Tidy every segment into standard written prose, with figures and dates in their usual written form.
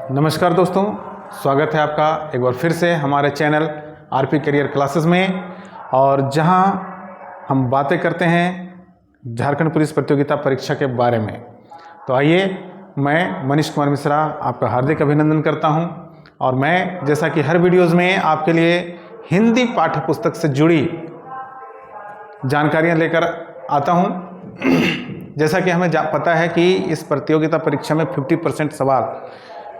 नमस्कार दोस्तों, स्वागत है आपका एक बार फिर से हमारे चैनल आरपी करियर क्लासेस में, और जहां हम बातें करते हैं झारखंड पुलिस प्रतियोगिता परीक्षा के बारे में। तो आइए, मैं मनीष कुमार मिश्रा आपका हार्दिक अभिनंदन करता हूं। और मैं जैसा कि हर वीडियोज़ में आपके लिए हिंदी पाठ्य पुस्तक से जुड़ी जानकारियां लेकर आता हूं। जैसा कि हमें पता है कि इस प्रतियोगिता परीक्षा में 50% सवाल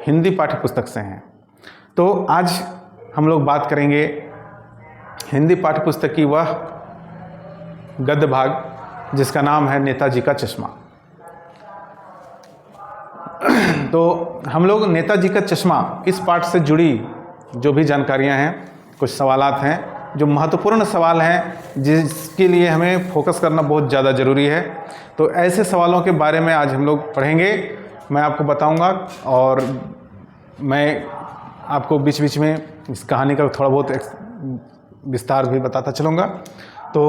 हिंदी पाठ्य पुस्तक से हैं। तो आज हम लोग बात करेंगे हिंदी पाठ्य पुस्तक की वह गद्य भाग जिसका नाम है नेताजी का चश्मा। तो हम लोग नेताजी का चश्मा इस पाठ से जुड़ी जो भी जानकारियां हैं, कुछ सवालात हैं जो महत्वपूर्ण सवाल हैं जिसके लिए हमें फोकस करना बहुत ज़्यादा ज़रूरी है। तो ऐसे सवालों के बारे में आज हम लोग पढ़ेंगे, मैं आपको बताऊंगा और मैं आपको बीच बीच में इस कहानी का थोड़ा बहुत विस्तार भी बताता चलूँगा। तो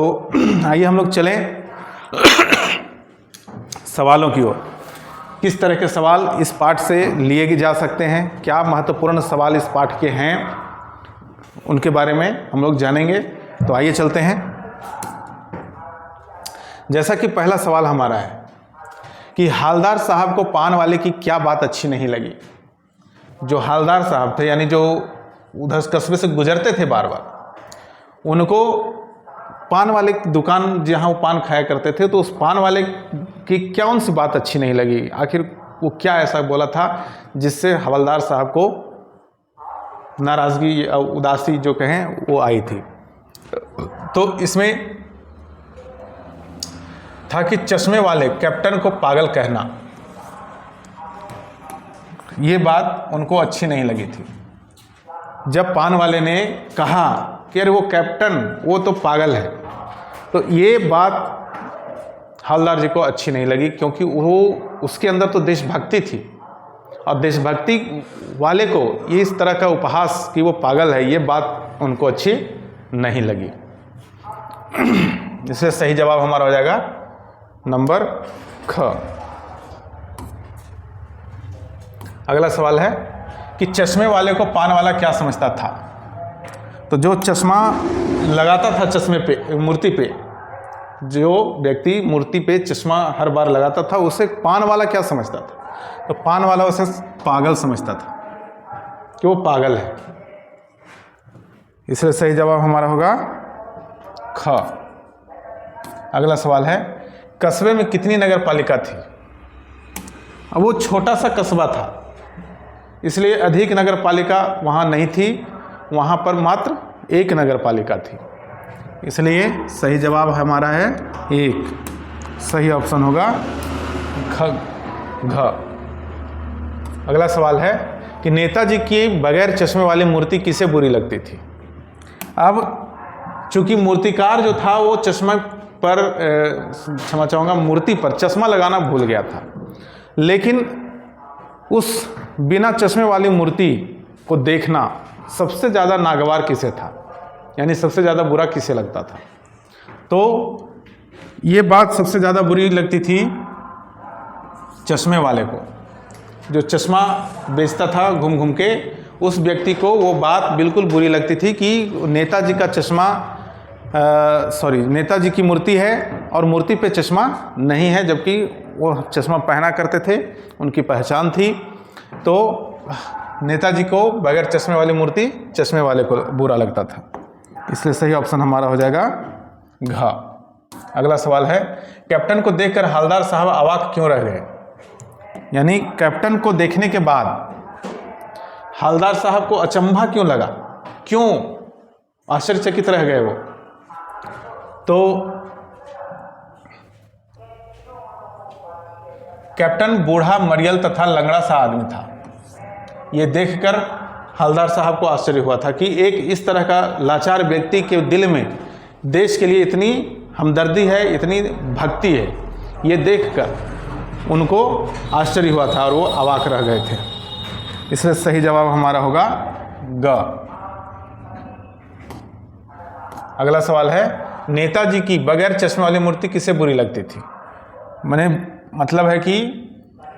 आइए हम लोग चलें सवालों की ओर। किस तरह के सवाल इस पाठ से लिए जा सकते हैं, क्या महत्वपूर्ण सवाल इस पाठ के हैं, उनके बारे में हम लोग जानेंगे। तो आइए चलते हैं। जैसा कि पहला सवाल हमारा है कि हालदार साहब को पान वाले की क्या बात अच्छी नहीं लगी। जो हालदार साहब थे, यानी जो उधर कस्बे से गुजरते थे बार बार, उनको पान वाले की दुकान जहाँ वो पान खाया करते थे, तो उस पान वाले की क्या उन सी बात अच्छी नहीं लगी। आखिर वो क्या ऐसा बोला था जिससे हवलदार साहब को नाराज़गी, उदासी जो कहें, वो आई थी। तो इसमें था कि चश्मे वाले कैप्टन को पागल कहना, ये बात उनको अच्छी नहीं लगी थी। जब पान वाले ने कहा कि अरे वो कैप्टन, वो तो पागल है, तो ये बात हवलदार जी को अच्छी नहीं लगी, क्योंकि वो उसके अंदर तो देशभक्ति थी, और देशभक्ति वाले को ये इस तरह का उपहास कि वो पागल है, ये बात उनको अच्छी नहीं लगी। इससे सही जवाब हमारा हो जाएगा नंबर ख। अगला सवाल है कि चश्मे वाले को पान वाला क्या समझता था। तो जो चश्मा लगाता था चश्मे पे, मूर्ति पे, जो व्यक्ति मूर्ति पे चश्मा हर बार लगाता था, उसे पान वाला क्या समझता था। तो पान वाला उसे पागल समझता था कि वो पागल है। इसलिए सही जवाब हमारा होगा ख। अगला सवाल है कस्बे में कितनी नगर पालिका थी। अब वो छोटा सा कस्बा था, इसलिए अधिक नगर पालिका वहाँ नहीं थी, वहाँ पर मात्र एक नगर पालिका थी। इसलिए सही जवाब हमारा है एक। सही ऑप्शन होगा घ। अगला सवाल है कि नेताजी की बगैर चश्मे वाली मूर्ति किसे बुरी लगती थी। अब चूंकि मूर्तिकार जो था वो चश्मा पर, क्षमा चाहूँगा, मूर्ति पर चश्मा लगाना भूल गया था, लेकिन उस बिना चश्मे वाली मूर्ति को देखना सबसे ज़्यादा नागवार किसे था, यानी सबसे ज़्यादा बुरा किसे लगता था। तो ये बात सबसे ज़्यादा बुरी लगती थी चश्मे वाले को। जो चश्मा बेचता था घूम घूम के, उस व्यक्ति को वो बात बिल्कुल बुरी लगती थी कि नेताजी का चश्मा, नेताजी की मूर्ति है और मूर्ति पे चश्मा नहीं है, जबकि वो चश्मा पहना करते थे, उनकी पहचान थी। तो नेताजी को बगैर चश्मे वाली मूर्ति चश्मे वाले को बुरा लगता था। इसलिए सही ऑप्शन हमारा हो जाएगा घ। अगला सवाल है कैप्टन को देखकर हवलदार साहब अवाक क्यों रह गए। यानी कैप्टन को देखने के बाद हवलदार साहब को अचंभा क्यों लगा, क्यों आश्चर्यचकित रह गए वो। तो कैप्टन बूढ़ा, मरियल तथा लंगड़ा सा आदमी था। ये देखकर हवलदार साहब को आश्चर्य हुआ था कि एक इस तरह का लाचार व्यक्ति के दिल में देश के लिए इतनी हमदर्दी है, इतनी भक्ति है। ये देखकर उनको आश्चर्य हुआ था और वो अवाक रह गए थे। इसलिए सही जवाब हमारा होगा ग। अगला सवाल है नेताजी की बगैर चश्मे वाली मूर्ति किसे बुरी लगती थी। मतलब है कि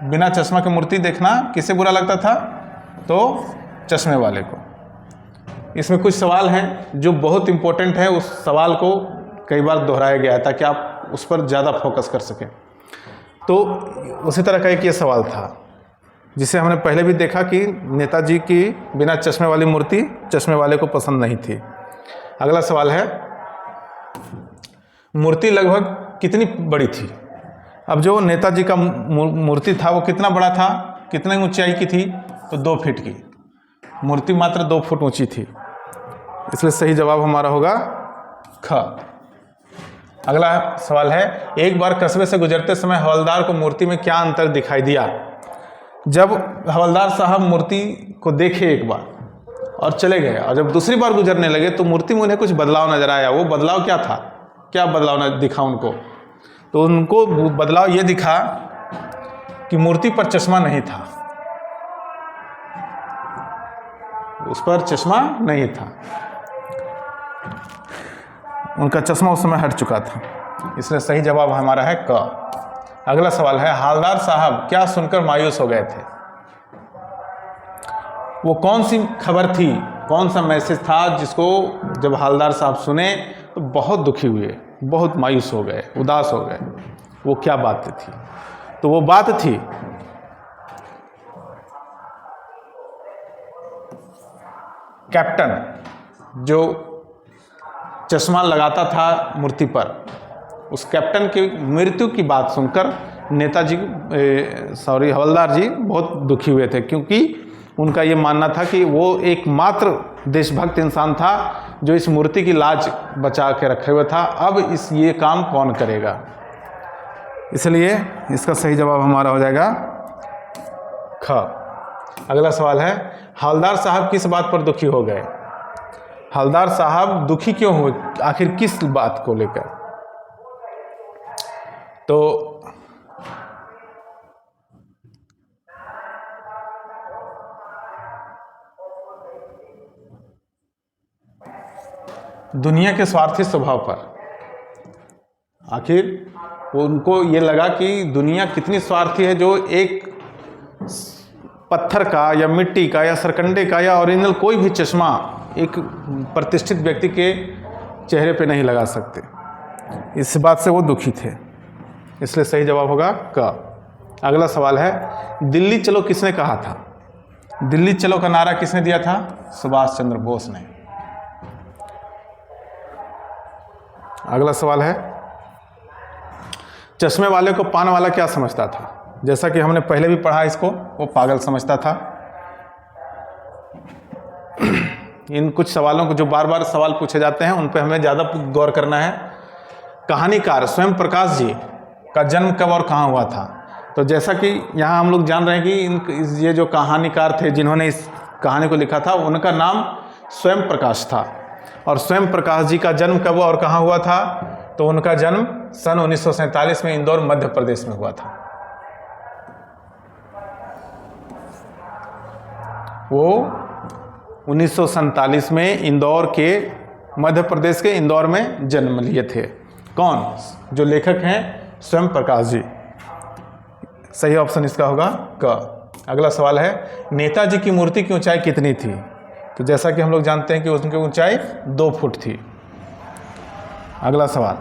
बिना चश्मा की मूर्ति देखना किसे बुरा लगता था, तो चश्मे वाले को। इसमें कुछ सवाल हैं जो बहुत इंपॉर्टेंट है, उस सवाल को कई बार दोहराया गया है ताकि आप उस पर ज़्यादा फोकस कर सकें। तो उसी तरह का एक ये सवाल था जिसे हमने पहले भी देखा कि नेताजी की बिना चश्मे वाली मूर्ति चश्मे वाले को पसंद नहीं थी। अगला सवाल है, मूर्ति लगभग कितनी बड़ी थी? अब जो नेताजी का मूर्ति था वो कितना बड़ा था, कितनी ऊंचाई की थी? तो 2 फीट की मूर्ति, मात्र 2 फुट ऊंची थी। इसलिए सही जवाब हमारा होगा ख। अगला सवाल है, एक बार कस्बे से गुजरते समय हवलदार को मूर्ति में क्या अंतर दिखाई दिया? जब हवलदार साहब मूर्ति को देखे एक बार और चले गए, और जब दूसरी बार गुजरने लगे तो मूर्ति में उन्हें कुछ बदलाव नजर आया। वो बदलाव क्या था? क्या बदलाव दिखा उनको? तो उनको बदलाव ये दिखा कि मूर्ति पर चश्मा नहीं था, उस पर चश्मा नहीं था, उनका चश्मा उस समय हट चुका था। इसलिए सही जवाब हमारा है क। अगला सवाल है, हवलदार साहब क्या सुनकर मायूस हो गए थे? वो कौन सी खबर थी, कौन सा मैसेज था जिसको जब हवलदार साहब सुने तो बहुत दुखी हुए, बहुत मायूस हो गए, उदास हो गए? वो क्या बात थी? तो वो बात थी कैप्टन जो चश्मा लगाता था मूर्ति पर, उस कैप्टन की मृत्यु की बात सुनकर नेताजी हवलदार जी बहुत दुखी हुए थे, क्योंकि उनका ये मानना था कि वो एकमात्र देशभक्त इंसान था जो इस मूर्ति की लाज बचा के रखे हुए था। अब ये काम कौन करेगा? इसलिए इसका सही जवाब हमारा हो जाएगा ख। अगला सवाल है, हवलदार साहब किस बात पर दुखी हो गए? हवलदार साहब दुखी क्यों हुए, आखिर किस बात को लेकर? तो दुनिया के स्वार्थी स्वभाव पर। आखिर उनको ये लगा कि दुनिया कितनी स्वार्थी है, जो एक पत्थर का या मिट्टी का या सरकंडे का या ओरिजिनल कोई भी चश्मा एक प्रतिष्ठित व्यक्ति के चेहरे पे नहीं लगा सकते। इस बात से वो दुखी थे, इसलिए सही जवाब होगा क। अगला सवाल है, दिल्ली चलो किसने कहा था? दिल्ली चलो का नारा किसने दिया था? सुभाष चंद्र बोस ने। अगला सवाल है, चश्मे वाले को पान वाला क्या समझता था? जैसा कि हमने पहले भी पढ़ा, इसको वो पागल समझता था। इन कुछ सवालों को जो बार बार सवाल पूछे जाते हैं उन पर हमें ज़्यादा गौर करना है। कहानीकार स्वयं प्रकाश जी का जन्म कब और कहाँ हुआ था? तो जैसा कि यहाँ हम लोग जान रहे हैं कि ये जो कहानीकार थे जिन्होंने इस कहानी को लिखा था, उनका नाम स्वयं प्रकाश था। और स्वयं प्रकाश जी का जन्म कब और कहाँ हुआ था? तो उनका जन्म सन 1947 में इंदौर मध्य प्रदेश में हुआ था। वो 1947 में इंदौर के, मध्य प्रदेश के इंदौर में जन्म लिए थे। कौन? जो लेखक हैं स्वयं प्रकाश जी। सही ऑप्शन इसका होगा क। अगला सवाल है, नेताजी की मूर्ति की ऊंचाई कितनी थी? तो जैसा कि हम लोग जानते हैं कि उनकी ऊंचाई 2 फुट थी। अगला सवाल,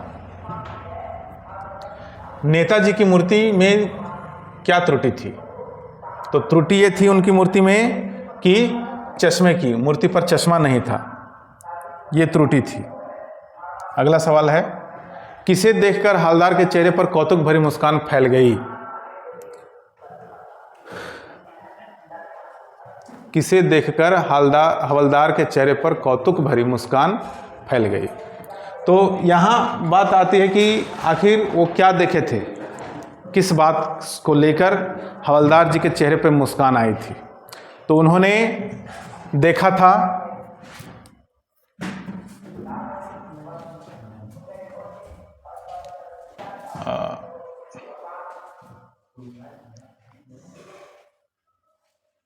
नेताजी की मूर्ति में क्या त्रुटि थी? तो त्रुटि ये थी उनकी मूर्ति में कि चश्मे की, मूर्ति पर चश्मा नहीं था, ये त्रुटि थी। अगला सवाल है, किसे देखकर हवलदार के चेहरे पर कौतुक भरी मुस्कान फैल गई? किसे देखकर हवलदार के चेहरे पर कौतुक भरी मुस्कान फैल गई? तो यहाँ बात आती है कि आखिर वो क्या देखे थे, किस बात को लेकर हवलदार जी के चेहरे पर मुस्कान आई थी? तो उन्होंने देखा था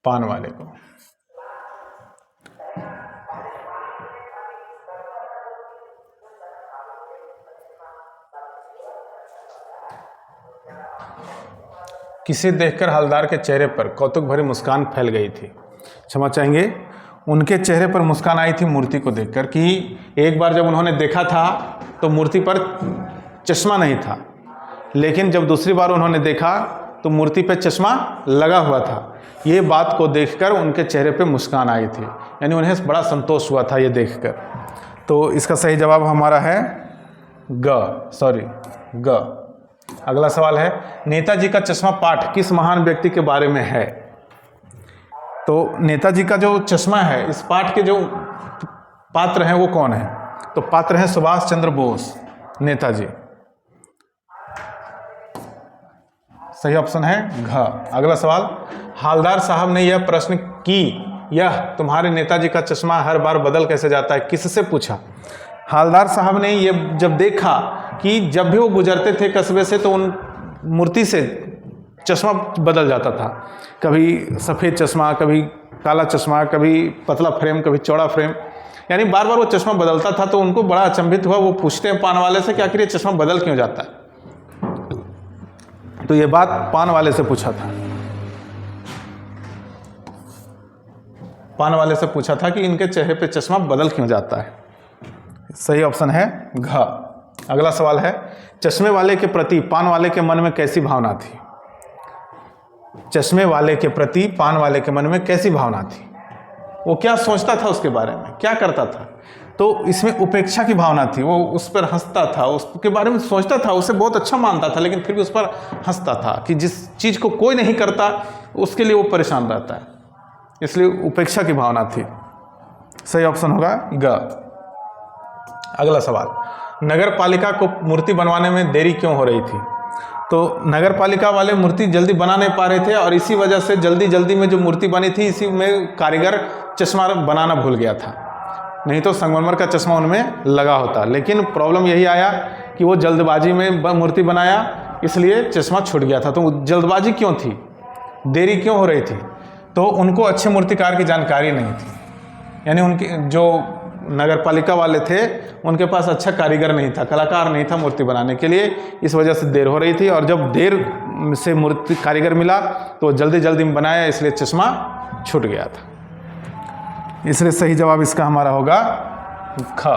पान वाले को। किसे देखकर हवलदार के चेहरे पर कौतुक भरी मुस्कान फैल गई थी? क्षमा चाहेंगे, उनके चेहरे पर मुस्कान आई थी मूर्ति को देखकर कि एक बार जब उन्होंने देखा था तो मूर्ति पर चश्मा नहीं था, लेकिन जब दूसरी बार उन्होंने देखा तो मूर्ति पर चश्मा लगा हुआ था। ये बात को देखकर उनके चेहरे पे मुस्कान आई थी, यानी उन्हें बड़ा संतोष हुआ था ये देखकर। तो इसका सही जवाब हमारा है ग। अगला सवाल है, नेताजी का चश्मा पाठ किस महान व्यक्ति के बारे में है? तो नेताजी का जो चश्मा है, इस पाठ के जो पात्र हैं वो कौन है? तो पात्र हैं सुभाष चंद्र बोस, नेताजी। सही ऑप्शन है घ। अगला सवाल, हालदार साहब ने यह प्रश्न कि यह तुम्हारे नेताजी का चश्मा हर बार बदल कैसे जाता है, किससे पूछा? हालदार साहब ने ये जब देखा कि जब भी वो गुजरते थे कस्बे से तो उन मूर्ति से चश्मा बदल जाता था, कभी सफ़ेद चश्मा, कभी काला चश्मा, कभी पतला फ्रेम, कभी चौड़ा फ्रेम, यानी बार बार वो चश्मा बदलता था। तो उनको बड़ा अचंभित हुआ। वो पूछते हैं पान वाले से कि आखिर ये चश्मा बदल क्यों जाता है? तो ये बात पान वाले से पूछा था। पान वाले से पूछा था कि इनके चेहरे पे चश्मा बदल क्यों जाता है। सही ऑप्शन है घ। अगला सवाल है, चश्मे वाले के प्रति पान वाले के मन में कैसी भावना थी? चश्मे वाले के प्रति पान वाले के मन में कैसी भावना थी? वो क्या सोचता था उसके बारे में, क्या करता था? तो इसमें उपेक्षा की भावना थी। वो उस पर हंसता था, उसके बारे में सोचता था, उसे बहुत अच्छा मानता था, लेकिन फिर भी उस पर हंसता था कि जिस चीज़ को कोई नहीं करता उसके लिए वो परेशान रहता है, इसलिए उपेक्षा की भावना थी। सही ऑप्शन होगा ग। अगला सवाल, नगर पालिका को मूर्ति बनवाने में देरी क्यों हो रही थी? तो नगर पालिका वाले मूर्ति जल्दी बना नहीं पा रहे थे और इसी वजह से जल्दी में जो मूर्ति बनी थी इसी में कारीगर चश्मा बनाना भूल गया था, नहीं तो संगमरमर का चश्मा उनमें लगा होता। लेकिन प्रॉब्लम यही आया कि वो जल्दबाजी में मूर्ति बनाया, इसलिए चश्मा छूट गया था। तो जल्दबाजी क्यों थी, देरी क्यों हो रही थी? तो उनको अच्छे मूर्तिकार की जानकारी नहीं थी, यानी उनके जो नगर पालिका वाले थे उनके पास अच्छा कारीगर नहीं था, कलाकार नहीं था मूर्ति बनाने के लिए, इस वजह से देर हो रही थी। और जब देर से मूर्ति कारीगर मिला तो जल्दी में बनाया, इसलिए चश्मा छूट गया था। इसलिए सही जवाब इसका हमारा होगा ख।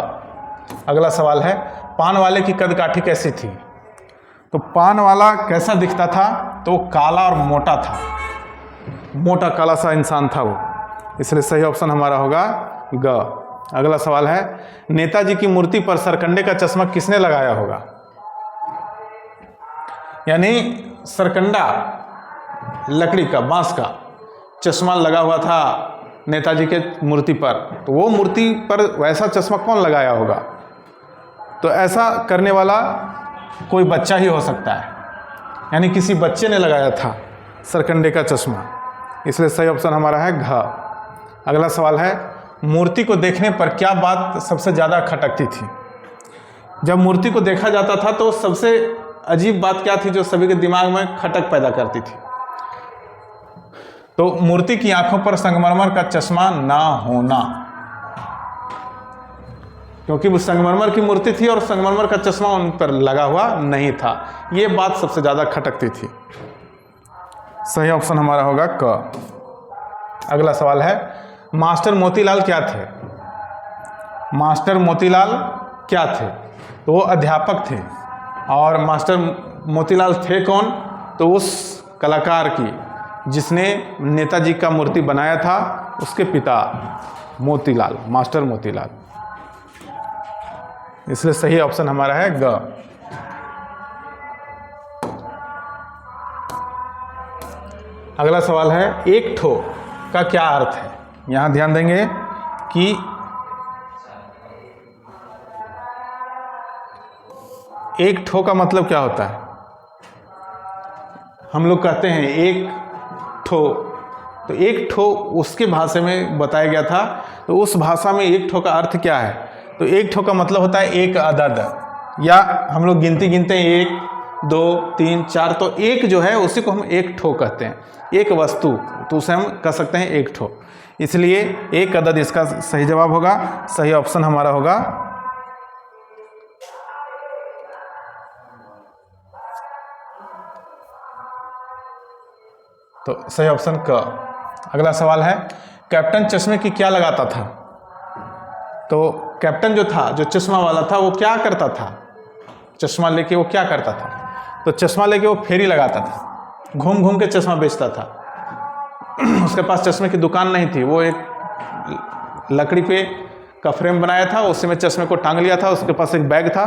अगला सवाल है, पान वाले की कदकाठी कैसी थी? तो पान वाला कैसा दिखता था? तो वो काला और मोटा था, मोटा काला सा इंसान था वो, इसलिए सही ऑप्शन हमारा होगा ग। अगला सवाल है, नेताजी की मूर्ति पर सरकंडे का चश्मा किसने लगाया होगा? यानी सरकंडा लकड़ी का, बांस का चश्मा लगा हुआ था नेताजी के मूर्ति पर, तो वो मूर्ति पर वैसा चश्मा कौन लगाया होगा? तो ऐसा करने वाला कोई बच्चा ही हो सकता है, यानी किसी बच्चे ने लगाया था सरकंडे का चश्मा, इसलिए सही ऑप्शन हमारा है घ। अगला सवाल है, मूर्ति को देखने पर क्या बात सबसे ज़्यादा खटकती थी? जब मूर्ति को देखा जाता था तो सबसे अजीब बात क्या थी जो सभी के दिमाग में खटक पैदा करती थी? तो मूर्ति की आंखों पर संगमरमर का चश्मा ना होना, क्योंकि वो संगमरमर की मूर्ति थी और संगमरमर का चश्मा उन पर लगा हुआ नहीं था, ये बात सबसे ज़्यादा खटकती थी। सही ऑप्शन हमारा होगा क। अगला सवाल है, मास्टर मोतीलाल क्या थे? मास्टर मोतीलाल क्या थे? तो वो अध्यापक थे। और मास्टर मोतीलाल थे कौन? तो उस कलाकार की जिसने नेताजी का मूर्ति बनाया था, उसके पिता मोतीलाल, मास्टर मोतीलाल, इसलिए सही ऑप्शन हमारा है ग। अगला सवाल है, एक ठो का क्या अर्थ है? यहां ध्यान देंगे कि एक ठो का मतलब क्या होता है? हम लोग कहते हैं एक ठो, तो एक ठो उसके भाषा में बताया गया था, तो उस भाषा में एक ठो का अर्थ क्या है? तो एक ठो का मतलब होता है एक अदद, या हम लोग गिनती गिनते हैं 1 2 3 4, तो एक जो है उसी को हम एक ठो कहते हैं, एक वस्तु, तो उसे हम कह सकते हैं एक ठो, इसलिए एक अदद इसका सही जवाब होगा। सही ऑप्शन हमारा होगा तो सही ऑप्शन क। अगला सवाल है, कैप्टन चश्मे की क्या लगाता था? तो कैप्टन जो था, जो चश्मा वाला था, वो क्या करता था? चश्मा लेके वो क्या करता था? तो चश्मा लेके वो फेरी लगाता था, घूम घूम के चश्मा बेचता था। उसके पास चश्मे की दुकान नहीं थी, वो एक लकड़ी पे का फ्रेम बनाया था, उसी में चश्मे को टांग लिया था, उसके पास एक बैग था,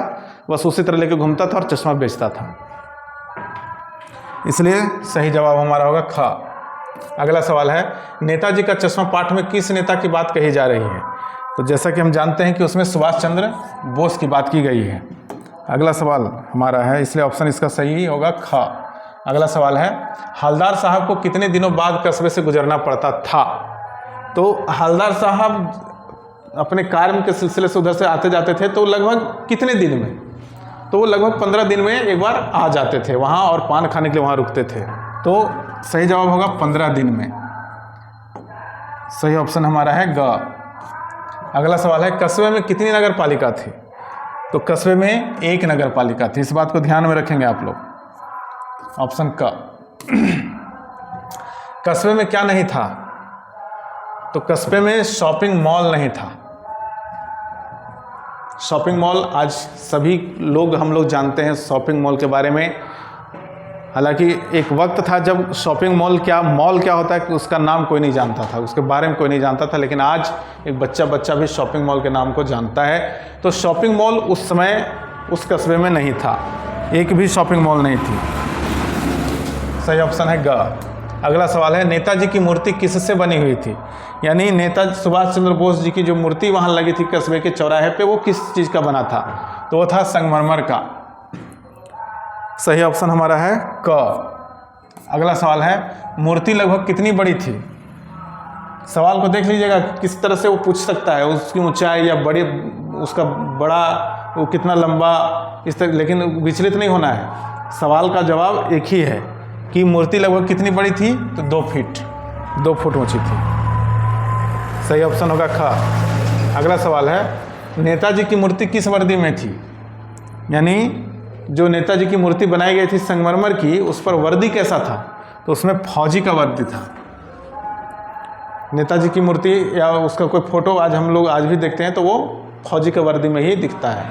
बस उसी तरह लेके घूमता था और चश्मा बेचता था। इसलिए सही जवाब हमारा होगा ख। अगला सवाल है, नेताजी का चश्मा पाठ में किस नेता की बात कही जा रही है? तो जैसा कि हम जानते हैं कि उसमें सुभाष चंद्र बोस की बात की गई है। अगला सवाल हमारा है, इसलिए ऑप्शन इसका सही होगा ख। अगला सवाल है, हवलदार साहब को कितने दिनों बाद कस्बे से गुजरना पड़ता था? तो हवलदार साहब अपने कार्य के सिलसिले से उधर से आते जाते थे, तो लगभग कितने दिन में? तो वो लगभग 15 दिन में एक बार आ जाते थे वहाँ और पान खाने के लिए वहाँ रुकते थे। तो सही जवाब होगा 15 दिन में। सही ऑप्शन हमारा है ग। अगला सवाल है, कस्बे में कितनी नगर पालिका थी? तो कस्बे में एक नगर पालिका थी, इस बात को ध्यान में रखेंगे आप लोग। ऑप्शन क। कस्बे में क्या नहीं था? तो कस्बे में शॉपिंग मॉल नहीं था। शॉपिंग मॉल आज सभी लोग, हम लोग जानते हैं शॉपिंग मॉल के बारे में। हालांकि एक वक्त था जब शॉपिंग मॉल क्या होता है कि उसका नाम कोई नहीं जानता था, उसके बारे में कोई नहीं जानता था, लेकिन आज एक बच्चा भी शॉपिंग मॉल के नाम को जानता है। तो शॉपिंग मॉल उस समय उस कस्बे में नहीं था, एक भी शॉपिंग मॉल नहीं थी। सही ऑप्शन है ग। अगला सवाल है, नेताजी की मूर्ति किससे बनी हुई थी? यानी नेताजी सुभाष चंद्र बोस जी की जो मूर्ति वहाँ लगी थी कस्बे के चौराहे पे, वो किस चीज़ का बना था? तो वो था संगमरमर का। सही ऑप्शन हमारा है क। अगला सवाल है, मूर्ति लगभग कितनी बड़ी थी? सवाल को देख लीजिएगा किस तरह से वो पूछ सकता है, उसकी ऊंचाई या बड़ी, उसका बड़ा, वो कितना लंबा, इस तरह। लेकिन विचलित नहीं होना है, सवाल का जवाब एक ही है कि मूर्ति लगभग कितनी बड़ी थी? तो 2 फुट ऊंची थी। सही ऑप्शन होगा ख। अगला सवाल है, नेताजी की मूर्ति किस वर्दी में थी? यानी जो नेताजी की मूर्ति बनाई गई थी संगमरमर की, उस पर वर्दी कैसा था? तो उसमें फौजी का वर्दी था। नेताजी की मूर्ति या उसका कोई फोटो आज हम लोग आज भी देखते हैं तो वो फौजी के वर्दी में ही दिखता है।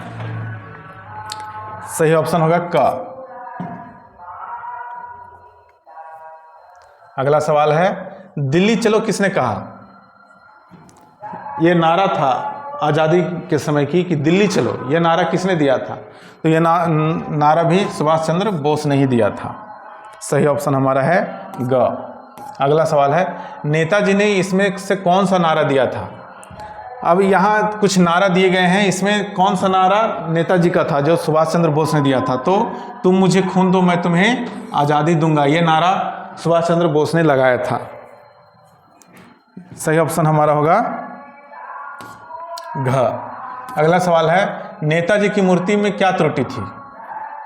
सही ऑप्शन होगा क। अगला सवाल है, दिल्ली चलो किसने कहा? यह नारा था आज़ादी के समय की कि दिल्ली चलो, यह नारा किसने दिया था? तो यह नारा भी सुभाष चंद्र बोस ने ही दिया था। सही ऑप्शन हमारा है ग। अगला सवाल है, नेताजी ने इसमें से कौन सा नारा दिया था? अब यहाँ कुछ नारा दिए गए हैं, इसमें कौन सा नारा नेताजी का था जो सुभाष चंद्र बोस ने दिया था? तो तुम मुझे खून दो मैं तुम्हें आज़ादी दूंगा, ये नारा सुभाष चंद्र बोस ने लगाया था। सही ऑप्शन हमारा होगा घ। अगला सवाल है, नेताजी की मूर्ति में क्या त्रुटि थी?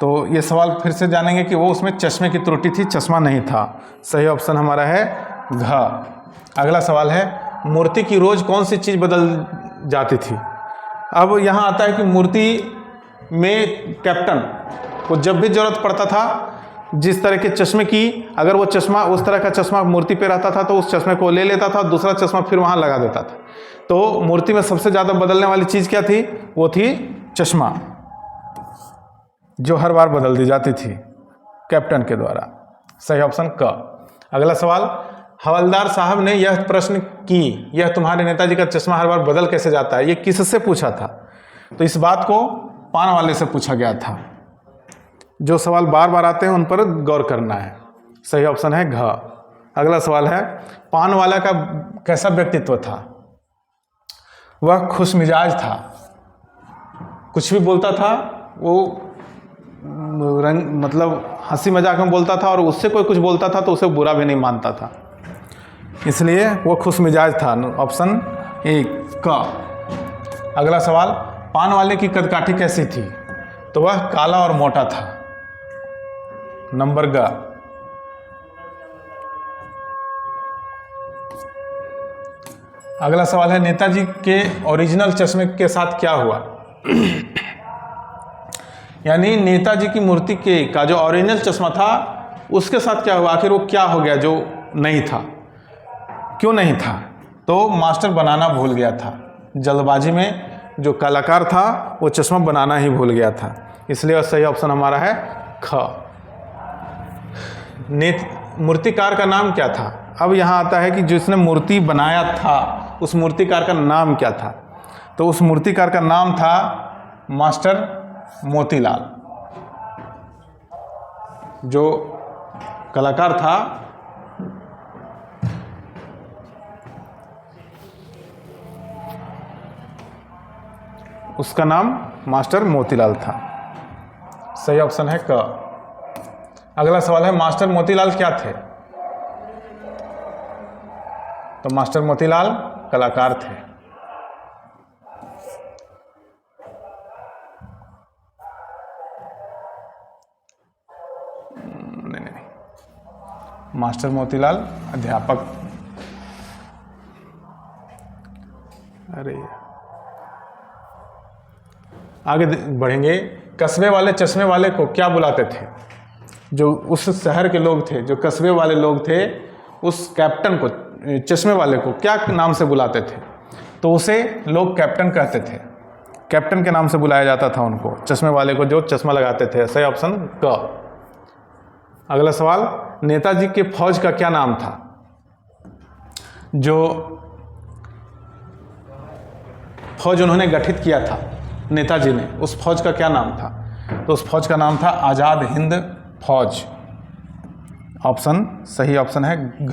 तो ये सवाल फिर से जानेंगे कि वो उसमें चश्मे की त्रुटि थी, चश्मा नहीं था। सही ऑप्शन हमारा है घ। अगला सवाल है, मूर्ति की रोज कौन सी चीज़ बदल जाती थी? अब यहाँ आता है कि मूर्ति में कैप्टन को जब भी जरूरत पड़ता था, जिस तरह के चश्मे की, अगर वो चश्मा उस तरह का चश्मा मूर्ति पे रहता था तो उस चश्मे को ले लेता था, दूसरा चश्मा फिर वहाँ लगा देता था। तो मूर्ति में सबसे ज़्यादा बदलने वाली चीज़ क्या थी? वो थी चश्मा, जो हर बार बदल दी जाती थी कैप्टन के द्वारा। सही ऑप्शन क। अगला सवाल, हवलदार साहब ने यह प्रश्न की, यह तुम्हारे नेताजी का चश्मा हर बार बदल कैसे जाता है, ये किससे पूछा था? तो इस बात को पान वाले से पूछा गया था। जो सवाल बार बार आते हैं उन पर गौर करना है। सही ऑप्शन है घ। अगला सवाल है, पान वाला का कैसा व्यक्तित्व था? वह खुश मिजाज था, कुछ भी बोलता था वो मतलब हंसी मजाक में बोलता था, और उससे कोई कुछ बोलता था तो उसे बुरा भी नहीं मानता था, इसलिए वो खुश मिजाज था। ऑप्शन ए क। अगला सवाल, पान वाले की कदकाठी कैसी थी? तो वह काला और मोटा था। नंबर ग। अगला सवाल है, नेताजी के ओरिजिनल चश्मे के साथ क्या हुआ? यानी नेताजी की मूर्ति के का जो ओरिजिनल चश्मा था उसके साथ क्या हुआ? आखिर वो क्या हो गया जो नहीं था, क्यों नहीं था? तो मास्टर बनाना भूल गया था। जल्दबाजी में जो कलाकार था वो चश्मा बनाना ही भूल गया था, इसलिए सही ऑप्शन हमारा है ख। मूर्तिकार का नाम क्या था? अब यहाँ आता है कि जिसने मूर्ति बनाया था उस मूर्तिकार का नाम क्या था? तो उस मूर्तिकार का नाम था मास्टर मोतीलाल। जो कलाकार था उसका नाम मास्टर मोतीलाल था। सही ऑप्शन है क। अगला सवाल है मास्टर मोतीलाल क्या थे? तो मास्टर मोतीलाल कलाकार थे। नहीं, मास्टर मोतीलाल अध्यापक। अरे आगे बढ़ेंगे। कस्बे वाले चश्मे वाले को क्या बुलाते थे? जो उस शहर के लोग थे, जो कस्बे वाले लोग थे, उस कैप्टन को, चश्मे वाले को क्या नाम से बुलाते थे? तो उसे लोग कैप्टन कहते थे। कैप्टन के नाम से बुलाया जाता था उनको, चश्मे वाले को जो चश्मा लगाते थे। सही ऑप्शन क। अगला सवाल, नेताजी के फौज का क्या नाम था? जो फौज उन्होंने गठित किया था नेताजी ने, उस फौज का क्या नाम था? तो उस फौज का नाम था आज़ाद हिंद फौज। ऑप्शन सही ऑप्शन है घ।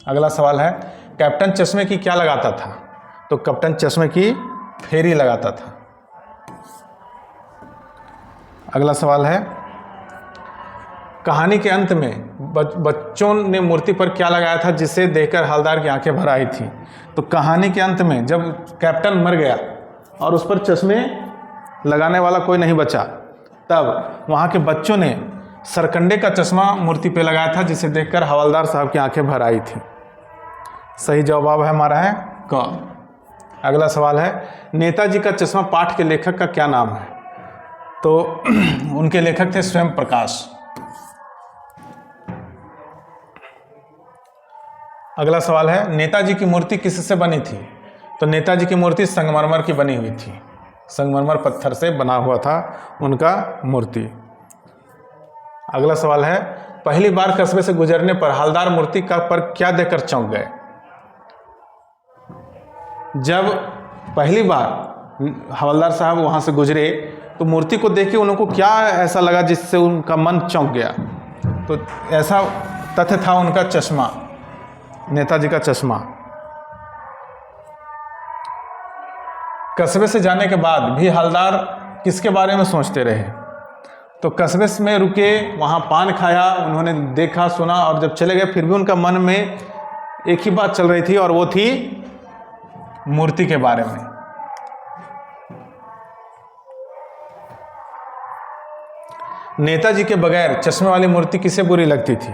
अगला सवाल है कैप्टन चश्मे की क्या लगाता था? तो कैप्टन चश्मे की फेरी लगाता था। अगला सवाल है कहानी के अंत में बच्चों ने मूर्ति पर क्या लगाया था जिसे देखकर हवलदार की आंखें भर आई थी? तो कहानी के अंत में जब कैप्टन मर गया और उस पर चश्मे लगाने वाला कोई नहीं बचा, तब वहाँ के बच्चों ने सरकंडे का चश्मा मूर्ति पे लगाया था जिसे देखकर हवलदार साहब की आंखें भर आई थी। सही जवाब है हमारा है क। अगला सवाल है नेताजी का चश्मा पाठ के लेखक का क्या नाम है? तो उनके लेखक थे स्वयं प्रकाश। अगला सवाल है नेताजी की मूर्ति किससे बनी थी? तो नेताजी की मूर्ति संगमरमर की बनी हुई थी। संगमरमर पत्थर से बना हुआ था उनका मूर्ति। अगला सवाल है पहली बार कस्बे से गुजरने पर हवलदार मूर्ति का पर क्या देखकर चौंक गए? जब पहली बार हवलदार साहब वहां से गुजरे तो मूर्ति को देख के उनको क्या ऐसा लगा जिससे उनका मन चौंक गया? तो ऐसा तथ्य था उनका चश्मा, नेताजी का चश्मा। कस्बे से जाने के बाद भी हवलदार किसके बारे में सोचते रहे? तो कस्बे में रुके, वहाँ पान खाया, उन्होंने देखा सुना और जब चले गए फिर भी उनका मन में एक ही बात चल रही थी और वो थी मूर्ति के बारे में। नेताजी के बगैर चश्मे वाली मूर्ति किसे बुरी लगती थी?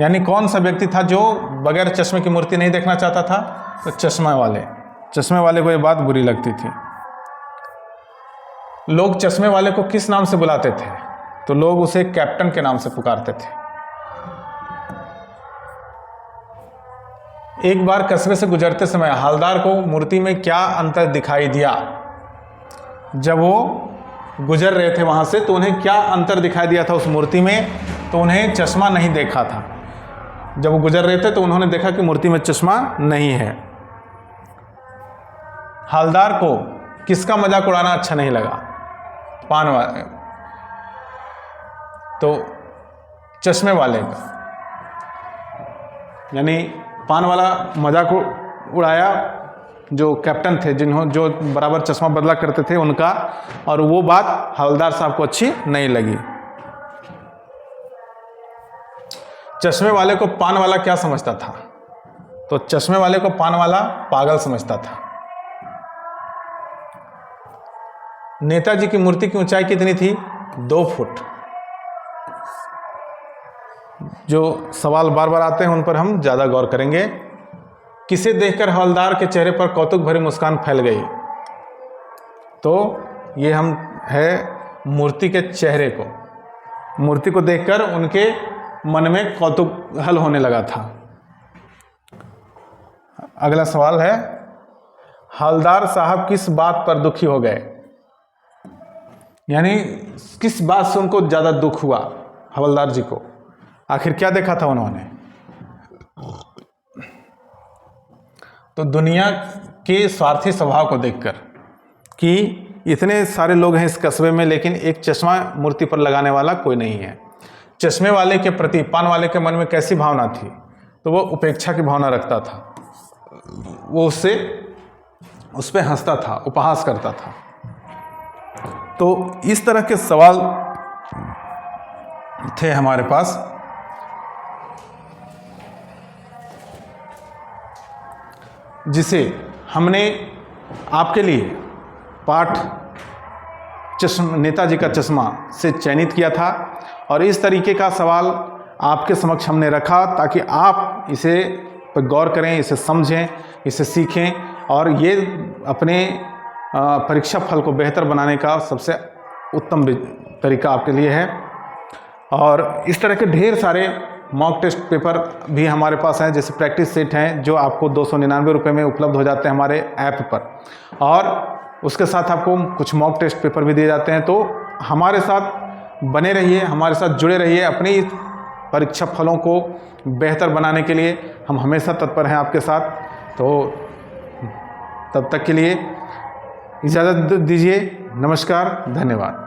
यानी कौन सा व्यक्ति था जो बगैर चश्मे की मूर्ति नहीं देखना चाहता था? तो चश्मे वाले को ये बात बुरी लगती थी। लोग चश्मे वाले को किस नाम से बुलाते थे? तो लोग उसे कैप्टन के नाम से पुकारते थे। एक बार कस्बे से गुजरते समय हवलदार को मूर्ति में क्या अंतर दिखाई दिया? जब वो गुजर रहे थे वहां से तो उन्हें क्या अंतर दिखाई दिया था उस मूर्ति में? तो उन्हें चश्मा नहीं देखा था। जब वो गुजर रहे थे तो उन्होंने देखा कि मूर्ति में चश्मा नहीं है। हवलदार को किसका मजाक उड़ाना अच्छा नहीं लगा? पान वाले, तो चश्मे वाले का, यानी पान वाला मजाक उड़ाया जो कैप्टन थे, जो बराबर चश्मा बदला करते थे उनका, और वो बात हवलदार साहब को अच्छी नहीं लगी। चश्मे वाले को पान वाला क्या समझता था? तो चश्मे वाले को पान वाला पागल समझता था। नेताजी की मूर्ति की ऊंचाई कितनी थी? 2 फुट। जो सवाल बार बार आते हैं उन पर हम ज़्यादा गौर करेंगे। किसे देखकर हवलदार के चेहरे पर कौतुक भरी मुस्कान फैल गई? तो ये हम है मूर्ति के चेहरे को, मूर्ति को देखकर उनके मन में कौतूहल होने लगा था। अगला सवाल है, हवलदार साहब किस बात पर दुखी हो गए? यानी किस बात से उनको ज़्यादा दुख हुआ हवलदार जी को? आखिर क्या देखा था उन्होंने? तो दुनिया के स्वार्थी स्वभाव को देखकर कि इतने सारे लोग हैं इस कस्बे में, लेकिन एक चश्मा मूर्ति पर लगाने वाला कोई नहीं है। चश्मे वाले के प्रति पान वाले के मन में कैसी भावना थी? तो वो उपेक्षा की भावना रखता था, वो उस पर हंसता था, उपहास करता था। तो इस तरह के सवाल थे हमारे पास। जिसे हमने आपके लिए पाठ नेताजी का चश्मा से चयनित किया था, और इस तरीके का सवाल आपके समक्ष हमने रखा ताकि आप इसे पर गौर करें, इसे समझें, इसे सीखें, और ये अपने परीक्षा फल को बेहतर बनाने का सबसे उत्तम तरीका आपके लिए है। और इस तरह के ढेर सारे मॉक टेस्ट पेपर भी हमारे पास हैं, जैसे प्रैक्टिस सेट हैं जो आपको 299 रुपये में उपलब्ध हो जाते हैं हमारे ऐप पर, और उसके साथ आपको कुछ मॉक टेस्ट पेपर भी दिए जाते हैं। तो हमारे साथ बने रहिए, हमारे साथ जुड़े रहिए। अपनी परीक्षा फलों को बेहतर बनाने के लिए हम हमेशा तत्पर हैं आपके साथ। तो तब तक के लिए इजाज़त दीजिए। नमस्कार, धन्यवाद।